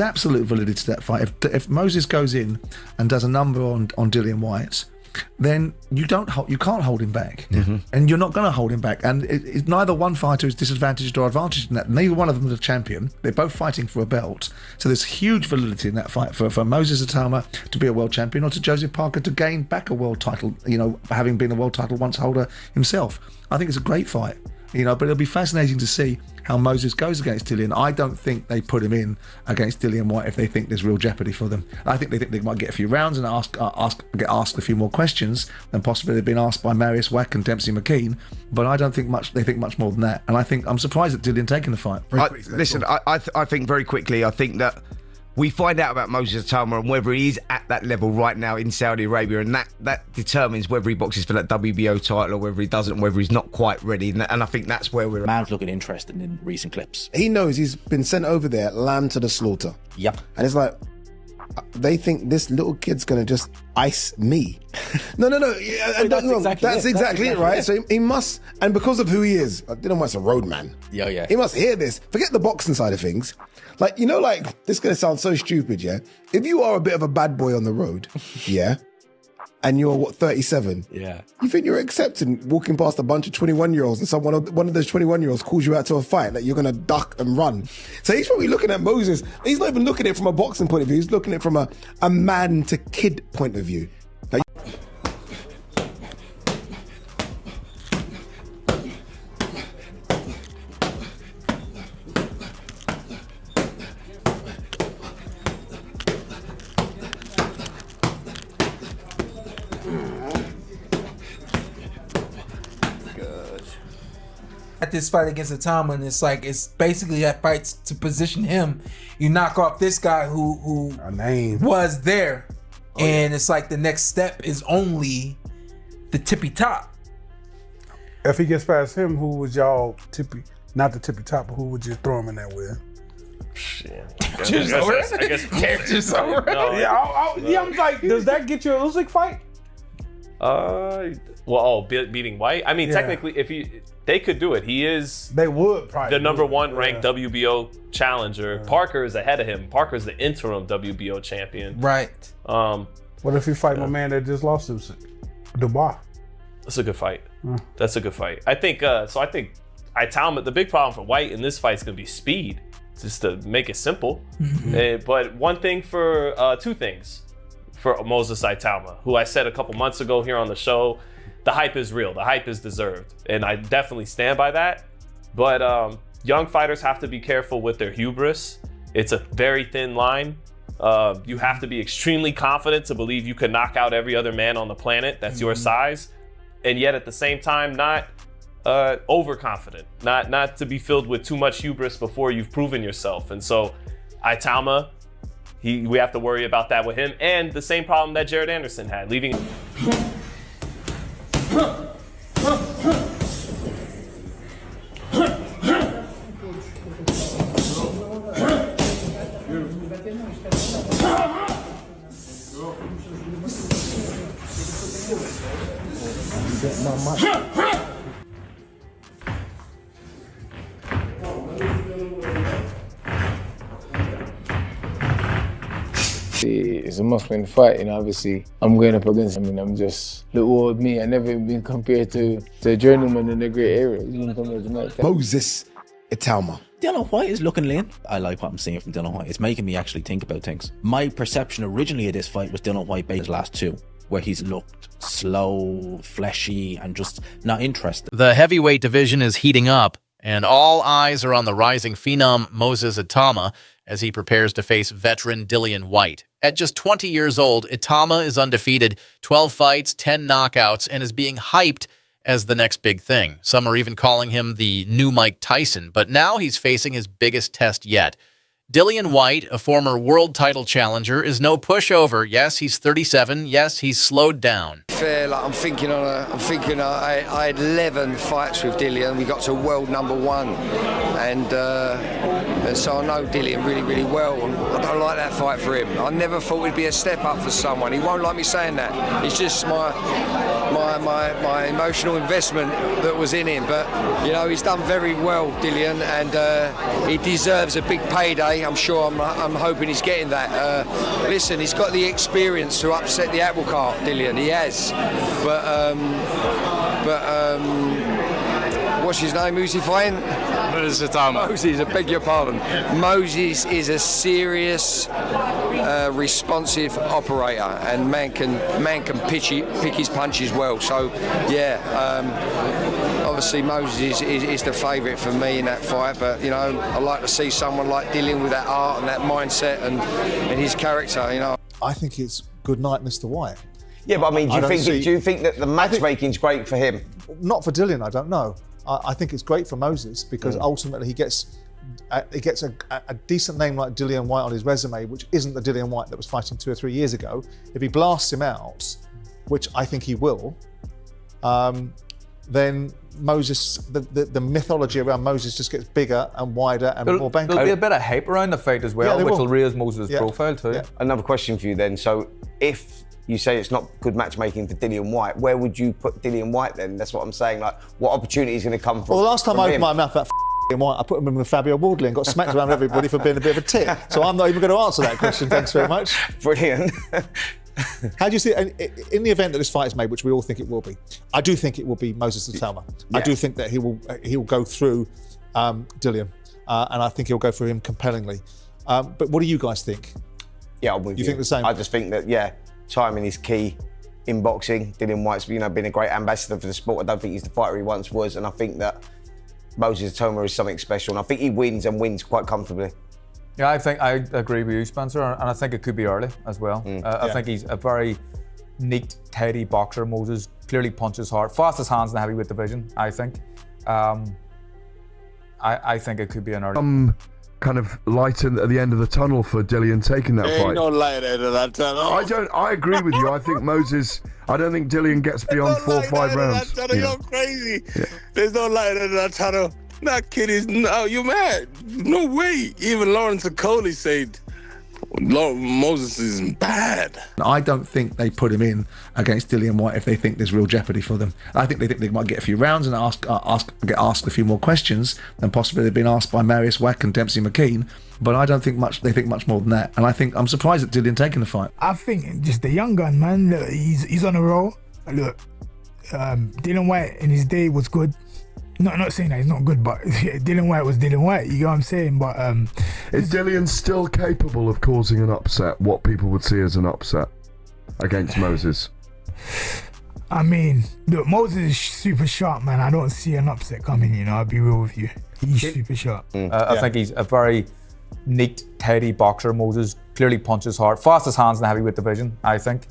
Absolute validity to that fight. If Moses goes in and does a number on Dillian Whyte, then you can't hold him back, and you're not going to hold him back. And neither one fighter is disadvantaged or advantaged in that. Neither one of them is a champion. They're both fighting for a belt, so there's huge validity in that fight for Moses Itauma to be a world champion, or to Joseph Parker to gain back a world title. Having been a world title once holder himself, I think it's a great fight. But it'll be fascinating to see how Moses goes against Dillian. I don't think they put him in against Dillian Whyte if they think there's real jeopody for them. I think they might get a few rounds and get asked a few more questions than possibly they've been asked by Marius Wack and Dempsey McKean. But I don't think they think much more than that. And I'm surprised at Dillian taking the fight. I think very quickly. I think that we find out about Moses Itauma and whether he is at that level right now in Saudi Arabia, and that determines whether he boxes for that WBO title or whether he doesn't, and whether he's not quite ready. And I think that's where we're at. Man's looking interested in recent clips. He knows he's been sent over there, lamb to the slaughter. Yep. And it's like, they think this little kid's going to just ice me. No. That's exactly it, right? So he must, and because of who he is, Dillian Whyte's a roadman. Yeah. He must hear this. Forget the boxing side of things. Like, this is going to sound so stupid, yeah? If you are a bit of a bad boy on the road, yeah, and you're, 37? Yeah. You think you're accepting walking past a bunch of 21-year-olds and one of those 21-year-olds calls you out to a fight that you're going to duck and run? So he's probably looking at Moses. He's not even looking at it from a boxing point of view. He's looking at it from a man-to-kid point of view. Like, at this fight against Itauma, and it's basically that fight to position him. You knock off this guy who was there, and it's like the next step is only the tippy top. If he gets past him, who would y'all not the tippy top, but who would you throw him in there with? Shit. I guess I'm like, does that get you a Usyk fight? Beating Whyte. I mean, technically, they could do it. They would probably the number one ranked WBO challenger. Parker is ahead of him. Parker's the interim WBO champion. Right. What if you fight my man that just lost Usyk, Dubois? That's a good fight. That's a good fight. I think. I think Itauma. The big problem for Whyte in this fight is going to be speed. Just to make it simple. But two things for Moses Itauma, who I said a couple months ago here on the show. The hype is real. The hype is deserved. And I definitely stand by that. But young fighters have to be careful with their hubris. It's a very thin line. You have to be extremely confident to believe you can knock out every other man on the planet that's your size. And yet at the same time, not overconfident. Not to be filled with too much hubris before you've proven yourself. And so Itauma, we have to worry about that with him. And the same problem that Jared Anderson had, leaving... It's a must-win fight, obviously I'm going up against him, I'm just little old me. I never been compared to a journeyman in a great area. Moses Itauma. Dillian Whyte is looking lean. I like what I'm seeing from Dillian Whyte. It's making me actually think about things. My perception originally of this fight was Dillian Whyte based his last two, where he's looked slow, fleshy, and just not interested. The heavyweight division is heating up, and all eyes are on the rising phenom Moses Itauma as he prepares to face veteran Dillian Whyte. At just 20 years old, Itauma is undefeated, 12 fights, 10 knockouts, and is being hyped as the next big thing. Some are even calling him the new Mike Tyson, but now he's facing his biggest test yet. Dillian Whyte, a former world title challenger, is no pushover. Yes, he's 37. Yes, he's slowed down. I'm thinking I had 11 fights with Dillian. We got to world number one, and and so I know Dillian really, really well, and I don't like that fight for him. I never thought it'd be a step up for someone. He won't like me saying that. It's just my emotional investment that was in him. But you know, he's done very well, Dillian, and he deserves a big payday. I'm sure. I'm hoping he's getting that. Listen, he's got the experience to upset the apple cart, Dillian. He has. But what's his name? Who's he fighting? Moses Itauma. Moses, I beg your pardon. Moses is a serious, responsive operator, and man can pick his punches well. So, yeah, obviously Moses is the favourite for me in that fight. But you know, I like to see someone like Dillian with that art and that mindset and his character. You know, I think it's good night, Mr. Whyte. Yeah, but I mean, do you think that the matchmaking's great for him? Not for Dillian, I don't know. I think it's great for Moses because ultimately he gets a decent name like Dillian Whyte on his resume, which isn't the Dillian Whyte that was fighting 2 or 3 years ago. If he blasts him out, which I think he will, then Moses, the mythology around Moses just gets bigger and wider and more bankable. There'll be a bit of hype around the fight as well, which will raise Moses' profile too. Yeah. Another question for you then. So if you say it's not good matchmaking for Dillian Whyte, where would you put Dillian Whyte then? That's what I'm saying. Like, what opportunity is going to come from? Well, the last time I opened him? my mouth about Whyte, I put him in with Fabio Wardley and got smacked around everybody for being a bit of a tit. So I'm not even going to answer that question. Thanks very much. Brilliant. How do you see it? In the event that this fight is made, which we all think it will be, I do think it will be Moses Itauma. Yeah. I do think that he will go through Dillian, and I think he'll go through him compellingly. But what do you guys think? Yeah, I'm with you. You think the same? I just think that timing is key in boxing. Dillian Whyte's been a great ambassador for the sport. I don't think he's the fighter he once was, and I think that Moses Itauma is something special, and I think he wins quite comfortably. Yeah, I agree with you, Spencer, and I think it could be early as well. I think he's a very neat, tidy boxer. Moses clearly punches hard, fastest hands in the heavyweight division. I think. I think it could be an early. Kind of light at the end of the tunnel for Dillian taking that fight. Ain't no light at the end of that tunnel. I agree with you. I think Moses. I don't think Dillian gets beyond 4 or 5 rounds. You're crazy. There's no light at that tunnel. Not kidding. No, you mad? No way. Even Lawrence Okoli said Moses is bad. I don't think they put him in against Dillian Whyte if they think there's real jeopardy for them. I think they might get a few rounds and get asked a few more questions than possibly they've been asked by Marius Wack and Dempsey McKean. But I don't think they think much more than that. And I'm surprised at Dillian taking the fight. I think just the young gun, man. Look, he's on a roll. Look, Dillian Whyte in his day was good. Not saying that he's not good, but Dillian Whyte was Dillian Whyte, you know what I'm saying? But is Dillian still capable of causing an upset, what people would see as an upset against Moses? I mean, look, Moses is super sharp, man. I don't see an upset coming, you know, I'll be real with you. He's super sharp. I think he's a very neat, tidy boxer. Moses clearly punches hard. Fastest hands in the heavyweight division, I think.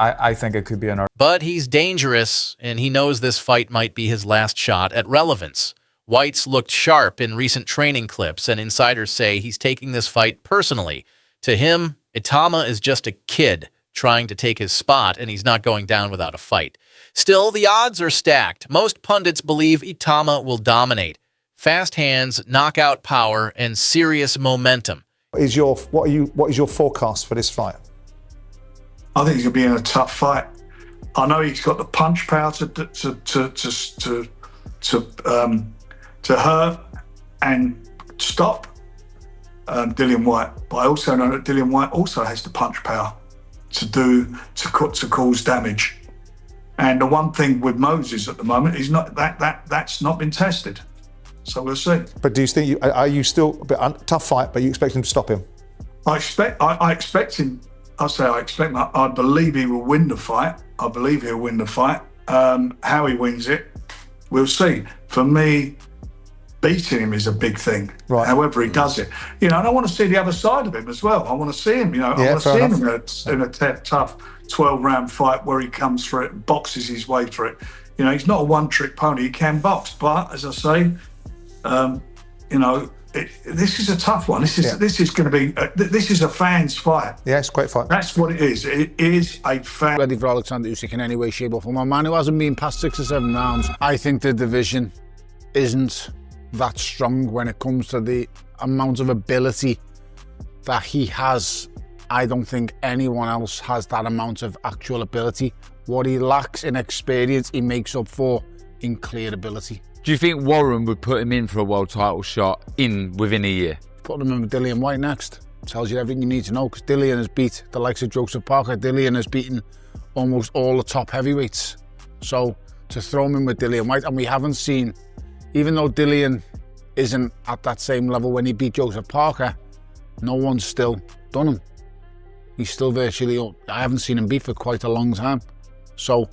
I think it could be an... But he's dangerous, and he knows this fight might be his last shot at relevance. Whyte's looked sharp in recent training clips, and insiders say he's taking this fight personally. To him, Itauma is just a kid trying to take his spot, and he's not going down without a fight. Still, the odds are stacked. Most pundits believe Itauma will dominate. Fast hands, knockout power, and serious momentum. What is your forecast for this fight? I think he's going to be in a tough fight. I know he's got the punch power to hurt and stop Dillian Whyte, but I also know that Dillian Whyte also has the punch power to cause damage. And the one thing with Moses at the moment is that's not been tested. So we'll see. But do you think are you still a bit tough fight? But you expect him to stop him? I expect him. I believe he will win the fight. I believe he'll win the fight. How he wins it, we'll see. For me, beating him is a big thing. Right. However he does it, and I want to see the other side of him as well. I want to see him. I want to see him in a tough 12-round fight where he comes through it and boxes his way through it. He's not a one-trick pony. He can box, but as I say, this is a tough one. This is going to be. This is a fan's fight. Yeah, it's a great fight. That's what it is. It is a fan. Ready for Alexander Usyk in any way, shape, or form. A man who hasn't been past 6 or 7 rounds. I think the division isn't that strong when it comes to the amount of ability that he has. I don't think anyone else has that amount of actual ability. What he lacks in experience, he makes up for in clear ability. Do you think Warren would put him in for a world title shot within a year? Put him in with Dillian Whyte next. Tells you everything you need to know, because Dillian has beat the likes of Joseph Parker. Dillian has beaten almost all the top heavyweights. So to throw him in with Dillian Whyte, and we haven't seen, even though Dillian isn't at that same level when he beat Joseph Parker, no one's still done him. He's still virtually, I haven't seen him beat for quite a long time. So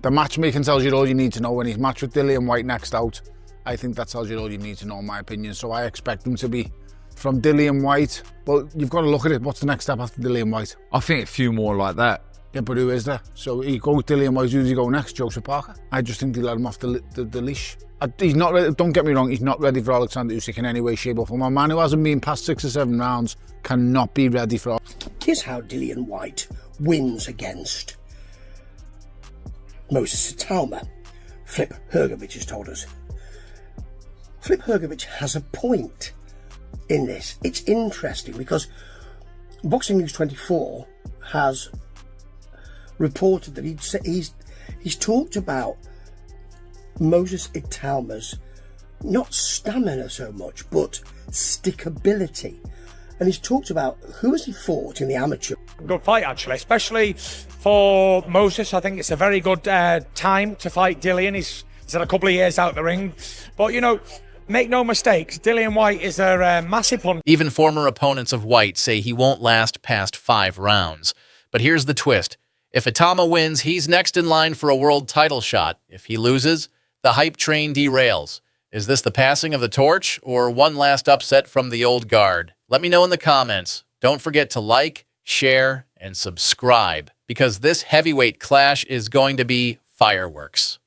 the matchmaking tells you all you need to know. When he's matched with Dillian Whyte next out, I think that tells you all you need to know, in my opinion. So I expect him to be from Dillian Whyte. Well, you've got to look at it. What's the next step after Dillian Whyte? I think a few more like that. Yeah, but who is there? So he goes Dillian Whyte, who does he go next? Joseph Parker? I just think they let him off the leash. He's not ready, don't get me wrong, he's not ready for Alexander Usyk in any way, shape or form. A man who hasn't been past 6 or 7 rounds cannot be ready for... Here's how Dillian Whyte wins against Moses Itauma. Flip Hrgovic has told us. Flip Hrgovic has a point in this. It's interesting because Boxing News 24 has reported that he's talked about Moses Itauma's not stamina so much, but stickability. And he's talked about who has he fought in the amateur. Good fight, actually, especially for Moses. I think it's a very good time to fight Dillian. He's had a couple of years out the ring. But, you know, make no mistakes, Dillian Whyte is a massive one. Even former opponents of Whyte say he won't last past 5 rounds. But here's the twist. If Itauma wins, he's next in line for a world title shot. If he loses, the hype train derails. Is this the passing of the torch or one last upset from the old guard? Let me know in the comments. Don't forget to like, share, and subscribe, because this heavyweight clash is going to be fireworks.